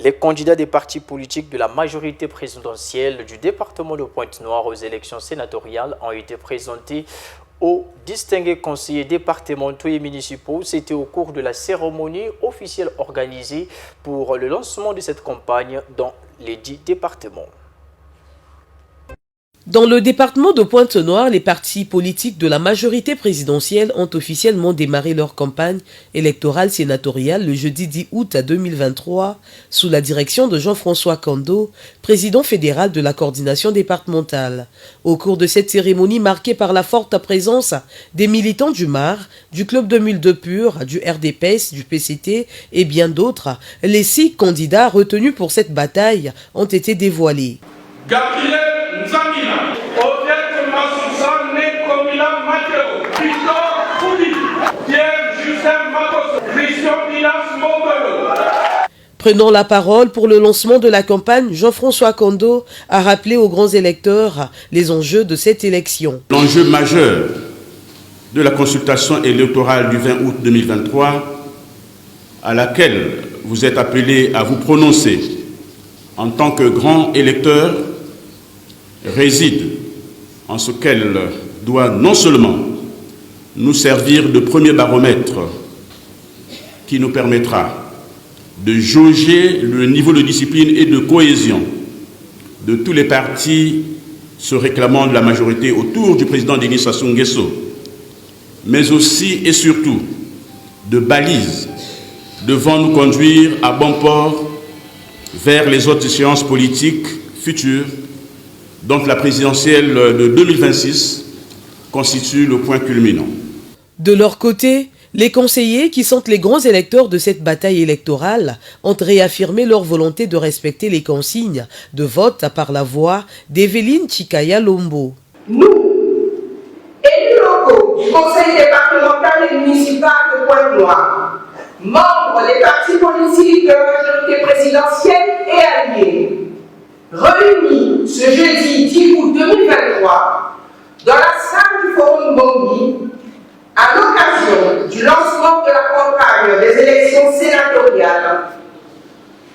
Les candidats des partis politiques de la majorité présidentielle du département de Pointe-Noire aux élections sénatoriales ont été présentés aux distingués conseillers départementaux et municipaux. C'était au cours de la cérémonie officielle organisée pour le lancement de cette campagne dans les 10 départements. Dans le département de Pointe-Noire, les partis politiques de la majorité présidentielle ont officiellement démarré leur campagne électorale sénatoriale le jeudi 10 août 2023 sous la direction de Jean-François Kando, président fédéral de la coordination départementale. Au cours de cette cérémonie marquée par la forte présence des militants du MAR, du Club 2002 Pur, du RDPS, du PCT et bien d'autres, les 6 candidats retenus pour cette bataille ont été dévoilés. Gabriel Nzamina, Odette Masusa Nekomila Mateo, Victor Foudi, Pierre-Justin Makoso, Christian Minas Mongolo. Prenant la parole pour le lancement de la campagne, Jean-François Kando a rappelé aux grands électeurs les enjeux de cette élection. L'enjeu majeur de la consultation électorale du 20 août 2023, à laquelle vous êtes appelés à vous prononcer en tant que grands électeurs, réside en ce qu'elle doit non seulement nous servir de premier baromètre qui nous permettra de jauger le niveau de discipline et de cohésion de tous les partis se réclamant de la majorité autour du président Denis Sassou Nguesso, mais aussi et surtout de balises devant nous conduire à bon port vers les autres échéances politiques futures, dont la présidentielle de 2026 constitue le point culminant. De leur côté, les conseillers, qui sont les grands électeurs de cette bataille électorale, ont réaffirmé leur volonté de respecter les consignes de vote par la voix d'Evelyne Chikaya Lombo. Nous, élus locaux du conseil départemental et municipal de Pointe-Noire, membres des partis politiques de la majorité présidentielle et alliés, réunis ce jeudi 10 août 2023 dans la salle du Forum Bangui à l'occasion du lancement de la campagne des élections sénatoriales,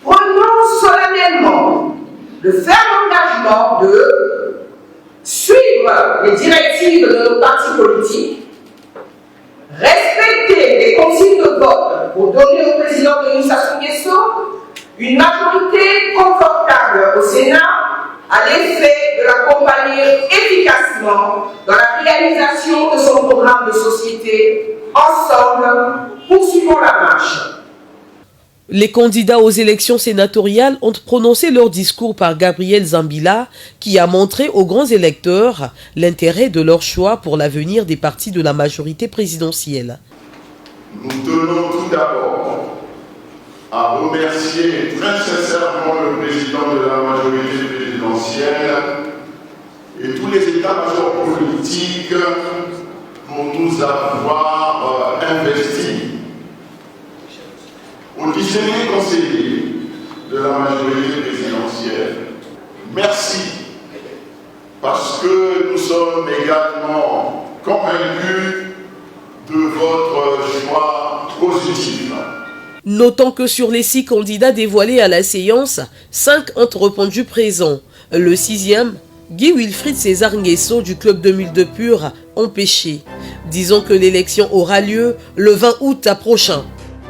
prenons solennellement le ferme engagement de suivre les directives de nos partis politiques, respecter les consignes de vote pour donner au président Denis Sassou Nguesso une majorité confortable au Sénat à l'effet de l'accompagner efficacement dans la réalisation de son programme de société. Ensemble, poursuivons la marche. Les candidats aux élections sénatoriales ont prononcé leur discours par Gabriel Zambila, qui a montré aux grands électeurs l'intérêt de leur choix pour l'avenir des partis de la majorité présidentielle. Nous tenons tout d'abord à remercier très sincèrement le président de la majorité présidentielle et tous les états-majors politiques pour nous avoir investis. Aux distingués conseillers de la majorité présidentielle, merci, parce que nous sommes également convaincus de votre choix positif. Notons que sur les 6 candidats dévoilés à la séance, 5 ont répondu présents. Le 6e, Guy Wilfried César Nguesso du Club 2002 Pur, empêché. Disons que l'élection aura lieu le 20 août prochain.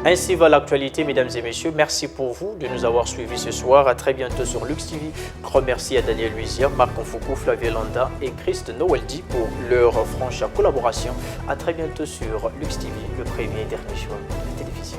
Ainsi va l'actualité, mesdames et messieurs. Merci pour vous de nous avoir suivis ce soir. À très bientôt sur Lux TV. Grand merci à Daniel Luisière, Marc Onfoukou, Flavie Landa et Christ Noëldi pour leur franche collaboration. À très bientôt sur Lux TV, le premier et dernier choix de la télévision.